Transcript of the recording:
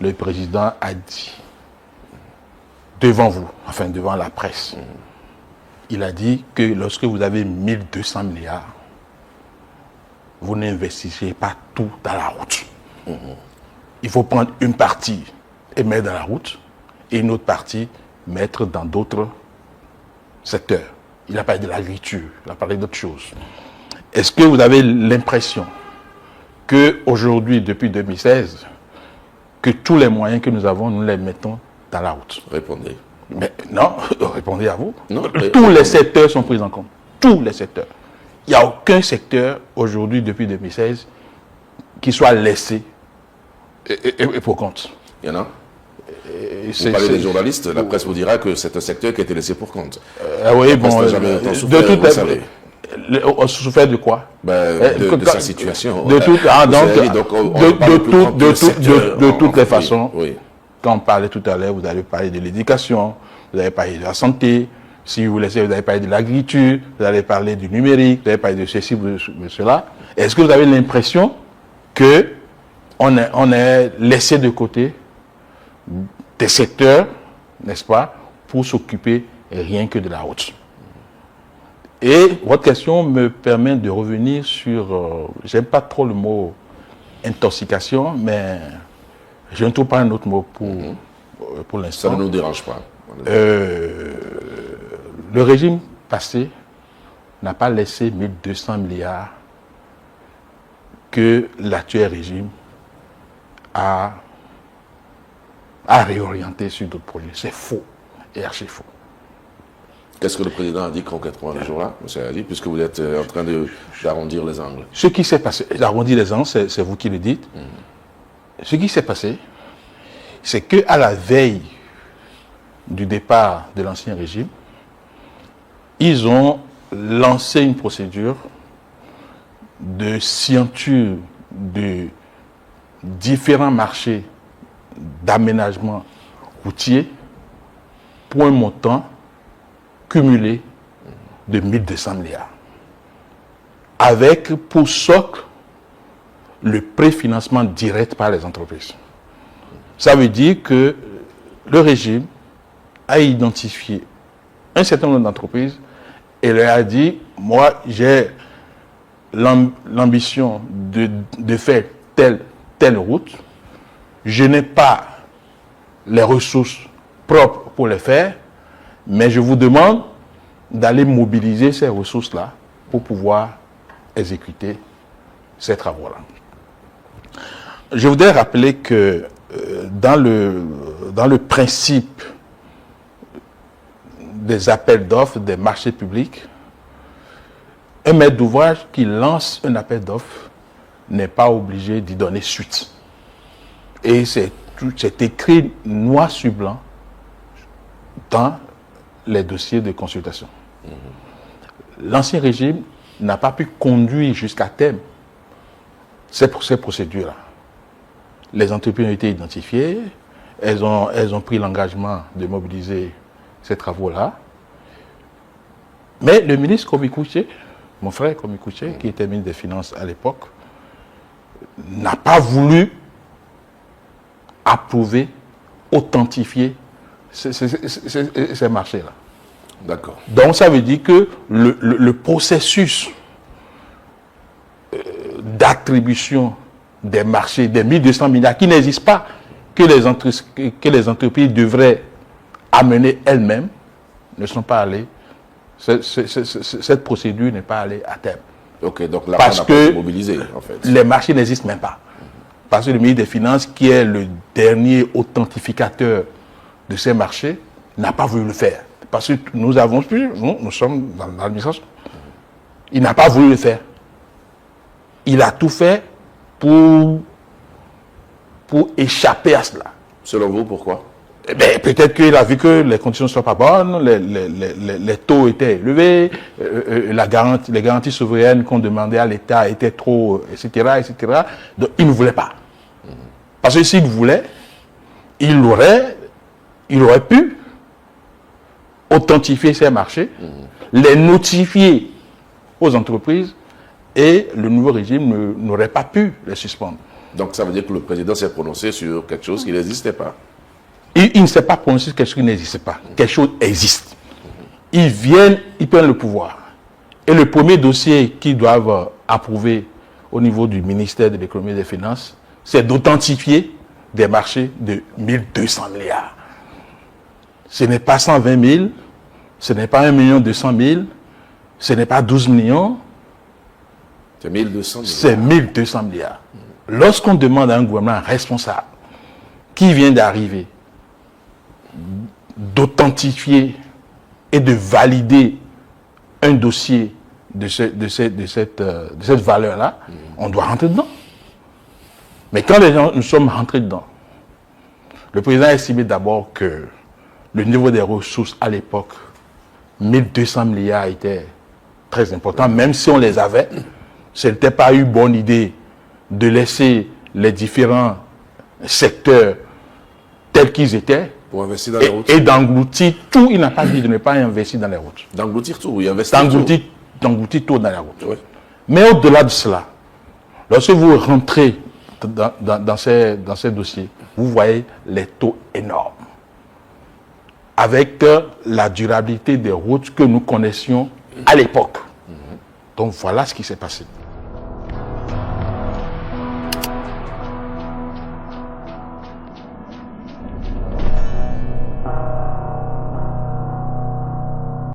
le président a dit, devant vous, enfin devant la presse, il a dit que lorsque vous avez 1200 milliards, vous n'investissez pas tout dans la route. Il faut prendre une partie et mettre dans la route, et une autre partie mettre dans d'autres secteurs. Il a parlé de l'agriculture, il a parlé d'autres choses. Est-ce que vous avez l'impression qu'aujourd'hui, depuis 2016, que tous les moyens que nous avons, nous les mettons dans la route? Répondez. Mais non, répondez à vous. Non, tous les secteurs sont pris en compte. Tous les secteurs. Il n'y a aucun secteur aujourd'hui, depuis 2016, qui soit laissé et pour compte. Il y en a. Vous parlez des journalistes, la presse vous dira que c'est un secteur qui a été laissé pour compte. Oui, bon, on souffert de quoi? De sa situation. De toutes les façons, quand on parlait tout à l'heure, vous avez parlé de l'éducation, vous avez parlé de la santé, si vous laissez, vous avez parlé de l'agriculture, vous avez parlé du numérique, vous avez parlé de ceci, de cela. Est-ce que vous avez l'impression qu'on est laissé de côté des secteurs, n'est-ce pas, pour s'occuper rien que de la route? Et votre question me permet de revenir sur, j'aime pas trop le mot intoxication, mais je ne trouve pas un autre mot pour l'instant. Ça ne nous dérange pas. Le régime passé n'a pas laissé 1200 milliards que l'actuel régime a réorienté sur d'autres projets. C'est faux et archi faux. Qu'est-ce que le président a dit concrètement le jour-là, M. Ali, puisque vous êtes en train d'arrondir les angles? Ce qui s'est passé, d'arrondir les angles, c'est vous qui le dites. Ce qui s'est passé, c'est qu'à la veille du départ de l'ancien régime, ils ont lancé une procédure de scienture de différents marchés d'aménagement routier pour un montant cumulé de 1200 milliards. Avec pour socle le préfinancement direct par les entreprises. Ça veut dire que le régime a identifié un certain nombre d'entreprises et leur a dit, moi j'ai l'ambition de faire telle route, je n'ai pas les ressources propres pour les faire, mais je vous demande d'aller mobiliser ces ressources-là pour pouvoir exécuter ces travaux-là. Je voudrais rappeler que dans le principe des appels d'offres, des marchés publics, un maître d'ouvrage qui lance un appel d'offres n'est pas obligé d'y donner suite. Et c'est écrit noir sur blanc dans les dossiers de consultation. L'ancien régime n'a pas pu conduire jusqu'à terme ces procédures-là. Les entreprises ont été identifiées, elles ont pris l'engagement de mobiliser ces travaux-là. Mais le ministre Komi Kouché, mon frère Komi Kouché, qui était ministre des Finances à l'époque, n'a pas voulu approuver, authentifier ces marchés-là. D'accord. Donc ça veut dire que le processus d'attribution des marchés, des 1200 milliards qui n'existent pas, que les entreprises devraient amener elles-mêmes, ne sont pas allées. Cette procédure n'est pas allée à terme. Ok, donc là, parce on n'a pas été mobilisé, en fait. Les marchés n'existent même pas. Parce que le ministre des Finances, qui est le dernier authentificateur de ces marchés, n'a pas voulu le faire. Parce que nous sommes dans l'administration. Il n'a pas voulu le faire. Il a tout fait pour échapper à cela. Selon vous, pourquoi? Eh bien, peut-être qu'il a vu que les conditions ne sont pas bonnes, les taux étaient élevés, les garanties souveraines qu'on demandait à l'État étaient trop, etc., etc. Donc, il ne voulait pas. Parce que s'il voulait, il aurait pu authentifier ces marchés, les notifier aux entreprises, et le nouveau régime n'aurait pas pu les suspendre. Donc ça veut dire que le président s'est prononcé sur quelque chose qui n'existait pas. Il ne s'est pas prononcé sur quelque chose qui n'existait pas. Quelque chose existe. Ils viennent, ils prennent le pouvoir. Et le premier dossier qu'ils doivent approuver au niveau du ministère de l'économie et des finances, c'est d'authentifier des marchés de 1200 milliards. Ce n'est pas 120 000, ce n'est pas 1 200 000, ce n'est pas 12 millions. C'est 1200 milliards. C'est 1200 milliards. Lorsqu'on demande à un gouvernement responsable qui vient d'arriver d'authentifier et de valider un dossier de cette valeur-là, on doit rentrer dedans. Mais quand nous sommes rentrés dedans, le président a estimé d'abord que le niveau des ressources à l'époque, 1200 milliards, était très important, même si on les avait. Ce n'était pas une bonne idée de laisser les différents secteurs tels qu'ils étaient pour investir dans les routes. Et d'engloutir tout. Il n'a pas dit de ne pas investir dans les routes. D'engloutir tout, oui, investir tout. D'engloutir tout dans les routes. Oui. Mais au-delà de cela, lorsque vous rentrez dans ces dossiers, vous voyez les taux énormes. Avec la durabilité des routes que nous connaissions à l'époque. Donc voilà ce qui s'est passé.